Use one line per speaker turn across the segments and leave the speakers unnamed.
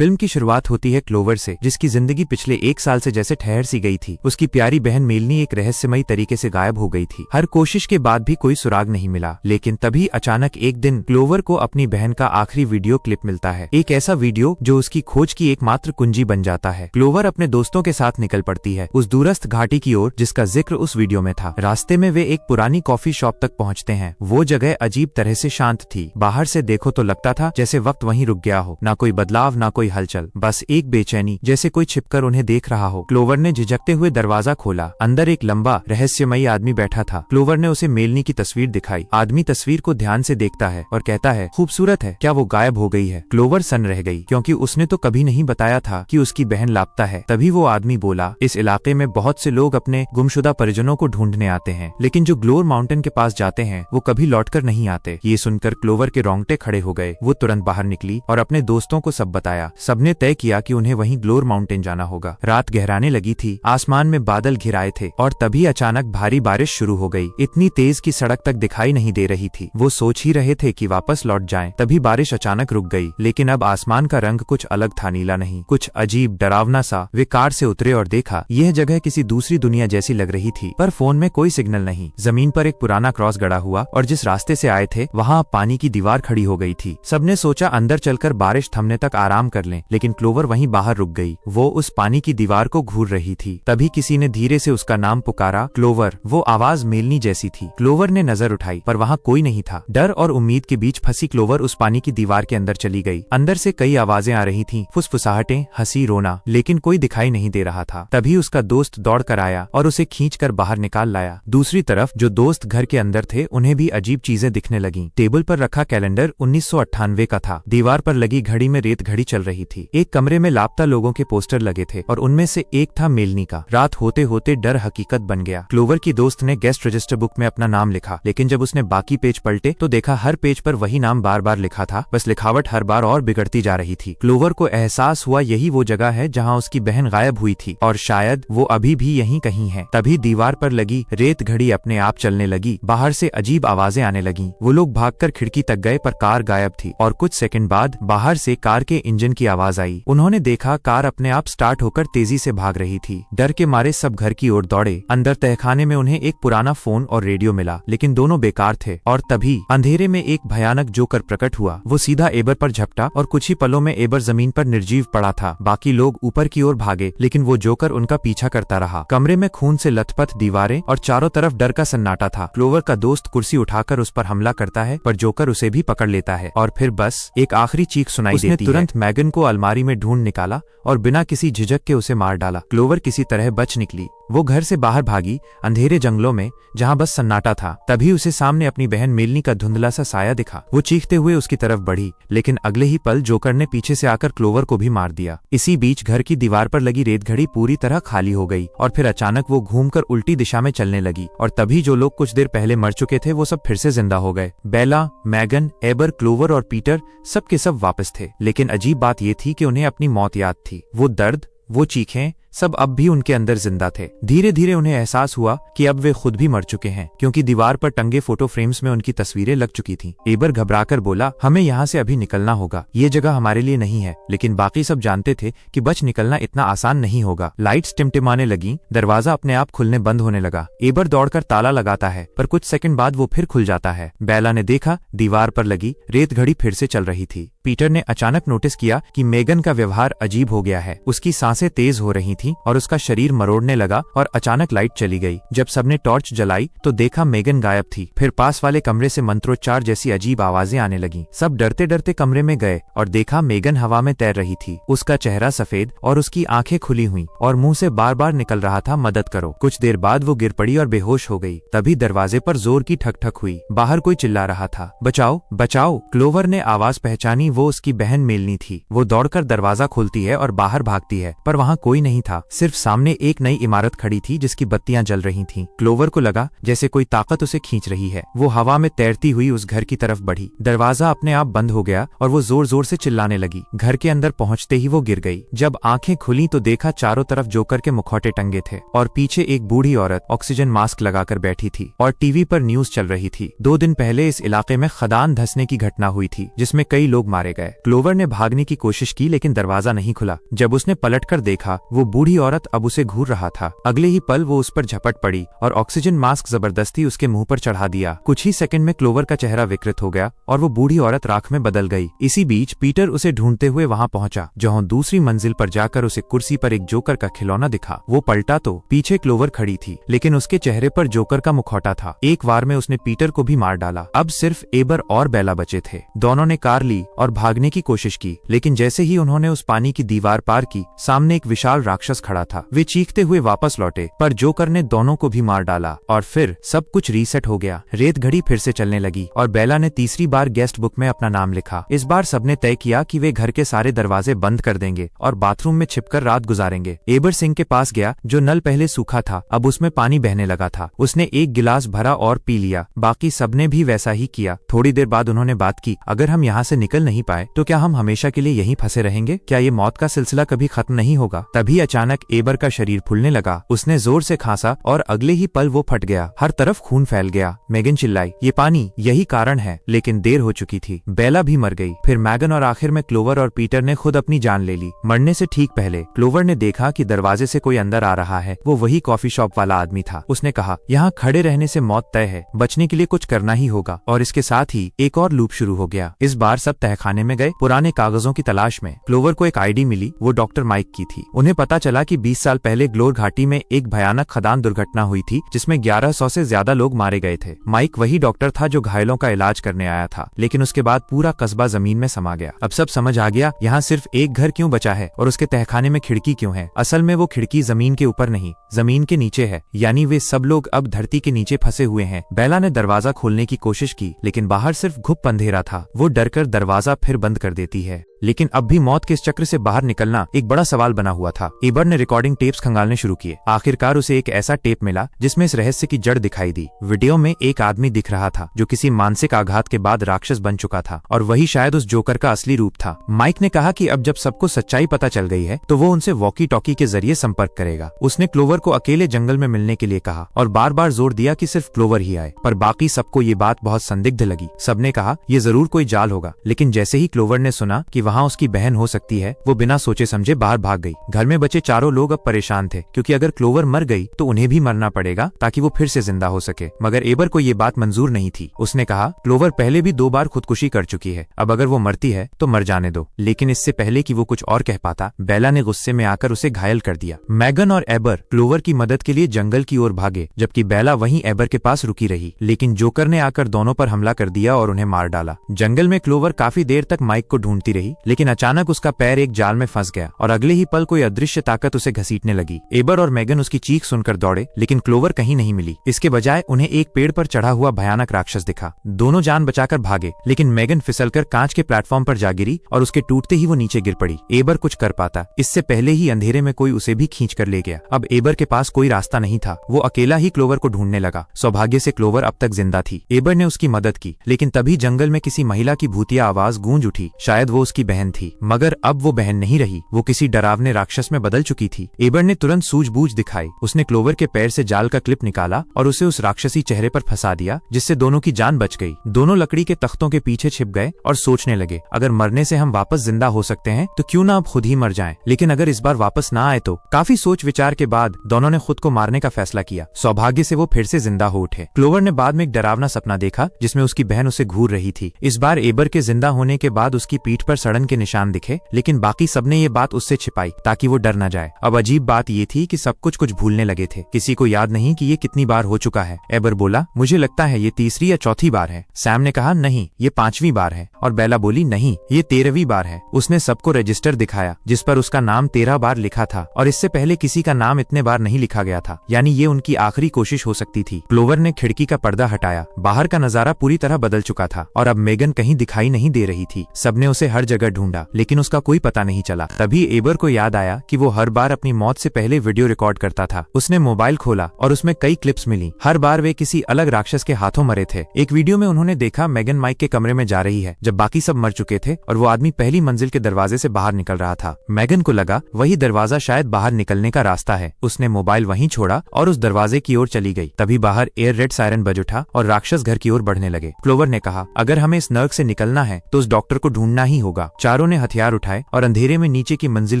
Film की शुरुआत होती है क्लोवर से, जिसकी जिंदगी पिछले 1 साल से जैसे ठहर सी गई थी। उसकी प्यारी बहन मेलनी एक रहस्यमयी तरीके से गायब हो गई थी। हर कोशिश के बाद भी कोई सुराग नहीं मिला, लेकिन तभी अचानक एक दिन क्लोवर को अपनी बहन का आखिरी वीडियो क्लिप मिलता है। एक ऐसा वीडियो जो उसकी खोज की एकमात्र कुंजी बन जाता है। क्लोवर अपने दोस्तों के साथ निकल पड़ती है उस दूरस्थ घाटी की ओर जिसका जिक्र उस वीडियो में था। रास्ते में वे एक पुरानी कॉफी शॉप तक पहुंचते हैं। वो जगह अजीब तरह से शांत थी। बाहर से देखो तो लगता था जैसे वक्त वहीं रुक गया हो। ना कोई बदलाव, ना कोई हलचल, बस एक बेचैनी, जैसे कोई छिपकर उन्हें देख रहा हो। क्लोवर ने झिझकते हुए दरवाजा खोला। अंदर एक लंबा रहस्यमयी आदमी बैठा था। क्लोवर ने उसे मेलनी की तस्वीर दिखाई। आदमी तस्वीर को ध्यान से देखता है और कहता है, खूबसूरत है, क्या वो गायब हो गई है? क्लोवर सन रह गई, क्योंकि उसने तो कभी नहीं बताया था कि उसकी बहन लापता है। तभी वो आदमी बोला, इस इलाके में बहुत से लोग अपने गुमशुदा परिजनों को ढूंढने आते हैं, लेकिन जो ग्लोर माउंटेन के पास जाते हैं वो कभी लौटकर नहीं आते। ये सुनकर क्लोवर के रोंगटे खड़े हो गए। वो तुरंत बाहर निकली और अपने दोस्तों को सब बताया। सबने तय किया कि उन्हें वहीं ग्लोर माउंटेन जाना होगा। रात गहराने लगी थी। आसमान में बादल घिराए थे और तभी अचानक भारी बारिश शुरू हो गई। इतनी तेज कि सड़क तक दिखाई नहीं दे रही थी। वो सोच ही रहे थे कि वापस लौट जाएं। तभी बारिश अचानक रुक गई, लेकिन अब आसमान का रंग कुछ अलग था, नीला नहीं, कुछ अजीब डरावना सा। वे कार से उतरे और देखा यह जगह किसी दूसरी दुनिया जैसी लग रही थी, पर फोन में कोई सिग्नल नहीं। जमीन पर एक पुराना क्रॉस गड़ा हुआ और जिस रास्ते से आए थे वहाँ पानी की दीवार खड़ी हो गई थी। सबने सोचा अंदर चलकर बारिश थमने तक आराम कर लें, लेकिन क्लोवर वहीं बाहर रुक गई। वो उस पानी की दीवार को घूर रही थी। तभी किसी ने धीरे से उसका नाम पुकारा, क्लोवर। वो आवाज मेलनी जैसी थी। क्लोवर ने नजर उठाई, पर वहाँ कोई नहीं था। डर और उम्मीद के बीच फंसी क्लोवर उस पानी की दीवार के अंदर चली गई। अंदर से कई आवाजें आ रही थीं, फुसफुसाहटें, हंसी, रोना, लेकिन कोई दिखाई नहीं दे रहा था। तभी उसका दोस्त दौड़ कर आया और उसे खींचकर बाहर निकाल लाया। दूसरी तरफ जो दोस्त घर के अंदर थे उन्हें भी अजीब चीजें दिखने लगीं। टेबल पर रखा कैलेंडर 1998 का था। दीवार पर लगी घड़ी में रेत घड़ी चल रही थी। एक कमरे में लापता लोगों के पोस्टर लगे थे और उनमें से एक था मेलनी का। रात होते होते डर हकीकत बन गया। क्लोवर की दोस्त ने गेस्ट रजिस्टर बुक में अपना नाम लिखा, लेकिन जब उसने बाकी पेज पलटे तो देखा हर पेज पर वही नाम बार बार लिखा था, बस लिखावट हर बार और बिगड़ती जा रही थी। क्लोवर को एहसास हुआ यही वो जगह है जहाँ उसकी बहन गायब हुई थी और शायद वो अभी भी यहीं कहीं है। तभी दीवार पर लगी रेत घड़ी अपने आप चलने लगी। बाहर से अजीब आवाजें आने लगीं। वो लोग भागकर खिड़की तक गए, पर कार गायब थी और कुछ सेकंड बाद बाहर से कार के इंजन की आवाज आई। उन्होंने देखा कार अपने आप स्टार्ट होकर तेजी से भाग रही थी। डर के मारे सब घर की ओर दौड़े। अंदर तहखाने में उन्हें एक पुराना फोन और रेडियो मिला, लेकिन दोनों बेकार थे। और तभी अंधेरे में एक भयानक जोकर प्रकट हुआ। वो सीधा एबर पर झपटा और कुछ ही पलों में एबर जमीन पर निर्जीव पड़ा था। बाकी लोग ऊपर की ओर भागे, लेकिन वो जोकर उनका पीछा करता रहा। कमरे में खून से लथपथ दीवारें और चारों तरफ डर का सन्नाटा था। क्लोवर का दोस्त कुर्सी उठाकर उस पर हमला करता है, पर जोकर उसे भी पकड़ लेता है और फिर बस एक आखिरी चीख सुनाई देती है। उसने तुरंत मैगन को अलमारी में ढूंढ निकाला और बिना किसी झिझक के उसे मार डाला। क्लोवर किसी तरह बच निकली। वो घर से बाहर भागी, अंधेरे जंगलों में जहाँ बस सन्नाटा था। तभी उसे सामने अपनी बहन मेलनी का धुंधला सा साया दिखा। वो चीखते हुए उसकी तरफ बढ़ी, लेकिन अगले ही पल जोकर ने पीछे से आकर क्लोवर को भी मार दिया। इसी बीच घर की दीवार पर लगी रेत घड़ी पूरी तरह खाली हो गई और फिर अचानक वो घूमकर उल्टी दिशा में चलने लगी। और तभी जो लोग कुछ देर पहले मर चुके थे वो सब फिर से जिंदा हो गए। बेला, मैगन, एबर, क्लोवर और पीटर सब के सब वापस थे। लेकिन अजीब बात ये थी कि उन्हें अपनी मौत याद थी। वो दर्द, वो चीखें, सब अब भी उनके अंदर जिंदा थे। धीरे धीरे उन्हें एहसास हुआ कि अब वे खुद भी मर चुके हैं, क्योंकि दीवार पर टंगे फोटो फ्रेम्स में उनकी तस्वीरें लग चुकी थीं। एबर घबराकर बोला, हमें यहाँ से अभी निकलना होगा। ये जगह हमारे लिए नहीं है। लेकिन बाकी सब जानते थे कि बच निकलना इतना आसान नहीं होगा। लाइट्स टिमटिमाने लगी। दरवाजा अपने आप खुलने बंद होने लगा। एबर दौड़कर ताला लगाता है, पर कुछ सेकंड बाद वो फिर खुल जाता है। बेला ने देखा दीवार पर लगी रेत घड़ी फिर से चल रही थी। पीटर ने अचानक नोटिस किया कि मेगन का व्यवहार अजीब हो गया है। उसकी सांसें तेज हो रही थीं और उसका शरीर मरोड़ने लगा और अचानक लाइट चली गई। जब सबने टॉर्च जलाई तो देखा मेगन गायब थी। फिर पास वाले कमरे से मंत्रोच्चार जैसी अजीब आवाजें आने लगीं। सब डरते डरते कमरे में गए और देखा मेगन हवा में तैर रही थी। उसका चेहरा सफेद और उसकी आंखें खुली हुई और मुंह से बार बार निकल रहा था, मदद करो। कुछ देर बाद वो गिर पड़ी और बेहोश हो गई। तभी दरवाजे पर जोर की ठक ठक हुई। बाहर कोई चिल्ला रहा था, बचाओ बचाओ। क्लोवर ने आवाज पहचानी। वो उसकी बहन मेलनी थी। वो दौड़कर दरवाजा खोलती है और बाहर भागती है, पर वहाँ कोई नहीं था, सिर्फ सामने एक नई इमारत खड़ी थी जिसकी बत्तियां जल रही थीं। क्लोवर को लगा जैसे कोई ताकत उसे खींच रही है। वो हवा में तैरती हुई उस घर की तरफ बढ़ी। दरवाजा अपने आप बंद हो गया और वो जोर जोर से चिल्लाने लगी। घर के अंदर पहुंचते ही वो गिर गई। जब आंखें खुली तो देखा चारों तरफ जोकर के मुखौटे टंगे थे और पीछे एक बूढ़ी औरत ऑक्सीजन मास्क लगाकर बैठी थी और टीवी पर न्यूज चल रही थी। 2 दिन पहले इस इलाके में खदान धंसने की घटना हुई थी जिसमें कई लोग मारे गए। क्लोवर ने भागने की कोशिश की लेकिन दरवाजा नहीं खुला। जब उसने पलटकर देखा वो बूढ़ी औरत अब उसे घूर रहा था। अगले ही पल वो उस पर झपट पड़ी और ऑक्सीजन मास्क जबरदस्ती उसके मुंह पर चढ़ा दिया। कुछ ही सेकंड में क्लोवर का चेहरा विकृत हो गया और वो बूढ़ी औरत राख में बदल गई। इसी बीच पीटर उसे ढूंढते हुए वहां पहुंचा, जहां दूसरी मंजिल पर जाकर उसे कुर्सी पर एक जोकर का खिलौना दिखा। वो पलटा तो पीछे क्लोवर खड़ी थी लेकिन उसके चेहरे पर जोकर का मुखौटा था। एक वार में उसने पीटर को भी मार डाला। अब सिर्फ एबर और बेला बचे थे। दोनों ने कार ली और भागने की कोशिश की लेकिन जैसे ही उन्होंने उस पानी की दीवार पार की, सामने एक विशाल राक्षस खड़ा था। वे चीखते हुए वापस लौटे पर जोकर ने दोनों को भी मार डाला और फिर सब कुछ रीसेट हो गया। रेत घड़ी फिर से चलने लगी और बेला ने तीसरी बार गेस्ट बुक में अपना नाम लिखा। इस बार सबने तय किया कि वे घर के सारे दरवाजे बंद कर देंगे और बाथरूम में छिपकर रात गुजारेंगे। एबर सिंह के पास गया जो नल पहले सूखा था, अब उसमें पानी बहने लगा था। उसने एक गिलास भरा और पी लिया। बाकी सबने भी वैसा ही किया। थोड़ी देर बाद उन्होंने बात की, अगर हम यहाँ से निकल नहीं पाए तो क्या हम हमेशा के लिए यहीं फंसे रहेंगे? क्या ये मौत का सिलसिला कभी खत्म नहीं होगा? तभी अचानक एबर का शरीर फूलने लगा। उसने जोर से खांसा और अगले ही पल वो फट गया। हर तरफ खून फैल गया। मेगन चिल्लाई, ये पानी यही कारण है। लेकिन देर हो चुकी थी। बेला भी मर गई। फिर मैगन और आखिर में क्लोवर और पीटर ने खुद अपनी जान ले ली। मरने से ठीक पहले क्लोवर ने देखा कि दरवाजे से कोई अंदर आ रहा है। वो वही कॉफी शॉप वाला आदमी था। उसने कहा, यहाँ खड़े रहने से मौत तय है, बचने के लिए कुछ करना ही होगा। और इसके साथ ही एक और लूप शुरू हो गया। इस बार सब तहखाने में गए पुराने कागजों की तलाश में। क्लोवर को एक आईडी मिली, वो डॉक्टर माइक की थी। उन्हें पता चला कि 20 साल पहले ग्लोर घाटी में एक भयानक खदान दुर्घटना हुई थी जिसमें 1100 से ज्यादा लोग मारे गए थे। माइक वही डॉक्टर था जो घायलों का इलाज करने आया था, लेकिन उसके बाद पूरा कस्बा जमीन में समा गया। अब सब समझ आ गया यहाँ सिर्फ एक घर क्यों बचा है और उसके तहखाने में खिड़की क्यों है। असल में वो खिड़की जमीन के ऊपर नहीं, जमीन के नीचे है। यानी वे सब लोग अब धरती के नीचे फंसे हुए हैं। बेला ने दरवाजा खोलने की कोशिश की लेकिन बाहर सिर्फ घुप अंधेरा था। वो डरकर दरवाजा फिर बंद कर देती है। लेकिन अब भी मौत के इस चक्र से बाहर निकलना एक बड़ा सवाल बना हुआ था। एबर ने रिकॉर्डिंग टेप्स खंगालने शुरू किए। आखिरकार उसे एक ऐसा टेप मिला जिसमें इस रहस्य की जड़ दिखाई दी। वीडियो में एक आदमी दिख रहा था जो किसी मानसिक आघात के बाद राक्षस बन चुका था और वही शायद उस जोकर का असली रूप था। माइक ने कहा कि अब जब सबको सच्चाई पता चल गई है तो वो उनसे वॉकी टॉकी के जरिए संपर्क करेगा। उसने क्लोवर को अकेले जंगल में मिलने के लिए कहा और बार बार जोर दिया कि सिर्फ क्लोवर ही आए, पर बाकी सबको ये बात बहुत संदिग्ध लगी। सबने कहा ये जरूर कोई जाल होगा। लेकिन जैसे ही क्लोवर ने सुना कि वहाँ उसकी बहन हो सकती है, वो बिना सोचे समझे बाहर भाग गई। घर में बचे चारों लोग अब परेशान थे क्योंकि अगर क्लोवर मर गई तो उन्हें भी मरना पड़ेगा ताकि वो फिर से जिंदा हो सके। मगर एबर को ये बात मंजूर नहीं थी। उसने कहा, क्लोवर पहले भी 2 बार खुदकुशी कर चुकी है, अब अगर वो मरती है तो मर जाने दो। लेकिन इससे पहले कि वो कुछ और कह पाता, बेला ने गुस्से में आकर उसे घायल कर दिया। मैगन और एबर क्लोवर की मदद के लिए जंगल की ओर भागे जबकि बेला वहीं एबर के पास रुकी रही। लेकिन जोकर ने आकर दोनों पर हमला कर दिया और उन्हें मार डाला। जंगल में क्लोवर काफी देर तक माइक को ढूंढती रही लेकिन अचानक उसका पैर एक जाल में फंस गया और अगले ही पल कोई अदृश्य ताकत उसे घसीटने लगी। एबर और मैगन उसकी चीख सुनकर दौड़े लेकिन क्लोवर कहीं नहीं मिली। इसके बजाय उन्हें एक पेड़ पर चढ़ा हुआ भयानक राक्षस दिखा। दोनों जान बचाकर भागे लेकिन मैगन फिसलकर कांच के प्लेटफॉर्म पर जा गिरी और उसके टूटते ही वो नीचे गिर पड़ी। एबर कुछ कर पाता, इससे पहले ही अंधेरे में कोई उसे भी खींच कर ले गया। अब एबर के पास कोई रास्ता नहीं था। वो अकेला ही क्लोवर को ढूंढने लगा। सौभाग्य से क्लोवर अब तक जिंदा थी। एबर ने उसकी मदद की लेकिन तभी जंगल में किसी महिला की भूतिया आवाज गूंज उठी। शायद वो उसकी बहन थी, मगर अब वो बहन नहीं रही। वो किसी डरावने राक्षस में बदल चुकी थी। एबर ने तुरंत सूझबूझ दिखाई। उसने क्लोवर के पैर से जाल का क्लिप निकाला और उसे उस राक्षसी चेहरे पर फंसा दिया जिससे दोनों की जान बच गई। दोनों लकड़ी के तख्तों के पीछे छिप गए और सोचने लगे, अगर मरने से हम वापस जिंदा हो सकते हैं तो क्यों ना अब खुद ही मर जाएं। लेकिन अगर इस बार वापस ना आए तो। काफी सोच विचार के बाद दोनों ने खुद को मारने का फैसला किया। सौभाग्य से वो फिर से जिंदा हो उठे। क्लोवर ने बाद में एक डरावना सपना देखा जिसमें उसकी बहन उसे घूर रही थी। इस बार एबर के जिंदा होने के बाद उसकी पीठ पर सड़न के निशान दिखे लेकिन बाकी सबने ये बात उससे छिपाई ताकि वो डर न जाए। अब अजीब बात ये थी कि सब कुछ भूलने लगे थे। किसी को याद नहीं कि ये कितनी बार हो चुका है। एबर बोला, मुझे लगता है ये 3री या 4थी बार है। सैम ने कहा, नहीं ये 5वीं बार है। और बेला बोली, नहीं ये 13वीं बार है। उसने सबको रजिस्टर दिखाया जिस पर उसका नाम 13 बार लिखा था और इससे पहले किसी का नाम इतने बार नहीं लिखा गया था। यानी ये उनकी आखिरी कोशिश हो सकती थी। क्लोवर ने खिड़की का पर्दा हटाया। बाहर का नजारा पूरी तरह बदल चुका था और अब मेगन कहीं दिखाई नहीं दे रही थी। सबने उसे हर जगह जगह ढूंढा, लेकिन उसका कोई पता नहीं चला। तभी एबर को याद आया कि वो हर बार अपनी मौत से पहले वीडियो रिकॉर्ड करता था। उसने मोबाइल खोला और उसमें कई क्लिप्स मिली। हर बार वे किसी अलग राक्षस के हाथों मरे थे। एक वीडियो में उन्होंने देखा मेगन माइक के कमरे में जा रही है जब बाकी सब मर चुके थे और वो आदमी पहली मंजिल के दरवाजे से बाहर निकल रहा था। मेगन को लगा वही दरवाजा शायद बाहर निकलने का रास्ता है। उसने मोबाइल वहीं छोड़ा और उस दरवाजे की ओर चली गई। तभी बाहर एयर रेड सायरन बज उठा और राक्षस घर की ओर बढ़ने लगे। क्लोवर ने कहा, अगर हमें इस नर्क से निकलना है तो उस डॉक्टर को ढूंढना ही होगा। चारों ने हथियार उठाए और अंधेरे में नीचे की मंजिल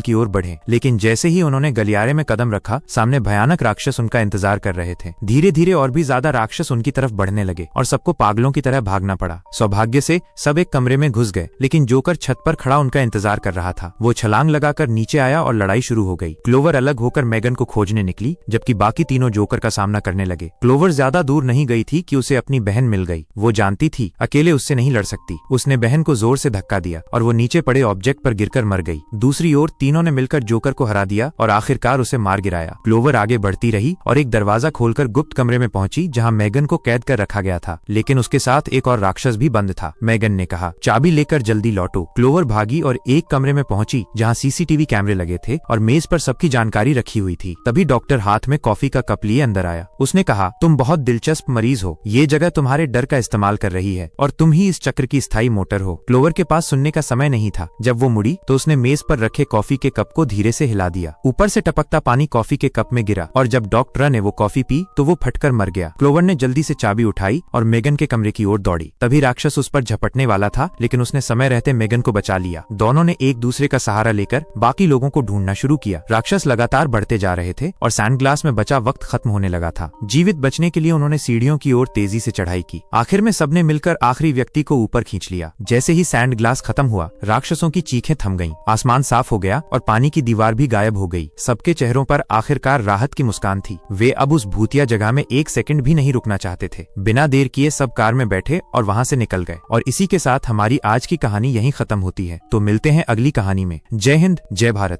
की ओर बढ़े, लेकिन जैसे ही उन्होंने गलियारे में कदम रखा, सामने भयानक राक्षस उनका इंतजार कर रहे थे। धीरे धीरे और भी ज्यादा राक्षस उनकी तरफ बढ़ने लगे और सबको पागलों की तरह भागना पड़ा। सौभाग्य से सब एक कमरे में घुस गए, लेकिन जोकर छत पर खड़ा उनका इंतजार कर रहा था। वो छलांग लगाकर नीचे आया और लड़ाई शुरू हो गई। क्लोवर अलग होकर मेगन को खोजने निकली, जबकि बाकी तीनों जोकर का सामना करने लगे। क्लोवर ज्यादा दूर नहीं गई थी कि उसे अपनी बहन मिल गई। वो जानती थी अकेले उससे नहीं लड़ सकती। उसने बहन को जोर से धक्का दिया और वो नीचे पड़े ऑब्जेक्ट पर गिरकर मर गई। दूसरी ओर तीनों ने मिलकर जोकर को हरा दिया और आखिरकार उसे मार गिराया। क्लोवर आगे बढ़ती रही और एक दरवाजा खोलकर गुप्त कमरे में पहुंची जहां मेगन को कैद कर रखा गया था, लेकिन उसके साथ एक और राक्षस भी बंद था। मेगन ने कहा, चाबी लेकर जल्दी लौटो। क्लोवर भागी और एक कमरे में पहुंची जहां सीसीटीवी कैमरे लगे थे और मेज पर सबकी जानकारी रखी हुई थी। तभी डॉक्टर हाथ में कॉफी का कप लिए अंदर आया। उसने कहा, तुम बहुत दिलचस्प मरीज हो। ये जगह तुम्हारे डर का इस्तेमाल कर रही है और तुम ही इस चक्र की स्थायी मोटर हो। क्लोवर के पास सुनने का समय नहीं था। जब वो मुड़ी तो उसने मेज पर रखे कॉफी के कप को धीरे से हिला दिया। ऊपर से टपकता पानी कॉफी के कप में गिरा और जब डॉक्टर ने वो कॉफी पी तो वो फटकर मर गया। क्लोवर ने जल्दी से चाबी उठाई और मेगन के कमरे की ओर दौड़ी। तभी राक्षस उस पर झपटने वाला था, लेकिन उसने समय रहते मेगन को बचा लिया। दोनों ने एक दूसरे का सहारा लेकर बाकी लोगों को ढूंढना शुरू किया। राक्षस लगातार बढ़ते जा रहे थे और सैंड ग्लास में बचा वक्त खत्म होने लगा था। जीवित बचने के लिए उन्होंने सीढ़ियों की ओर तेजी से चढ़ाई की। आखिर में सबने मिलकर आखिरी व्यक्ति को ऊपर खींच लिया। जैसे ही सैंड ग्लास खत्म हुआ, राक्षसों की चीखें थम गईं। आसमान साफ हो गया और पानी की दीवार भी गायब हो गई। सबके चेहरों पर आखिरकार राहत की मुस्कान थी। वे अब उस भूतिया जगह में एक सेकंड भी नहीं रुकना चाहते थे। बिना देर किए सब कार में बैठे और वहां से निकल गए। और इसी के साथ हमारी आज की कहानी यहीं खत्म होती है। तो मिलते हैं अगली कहानी में। जय हिंद, जय भारत।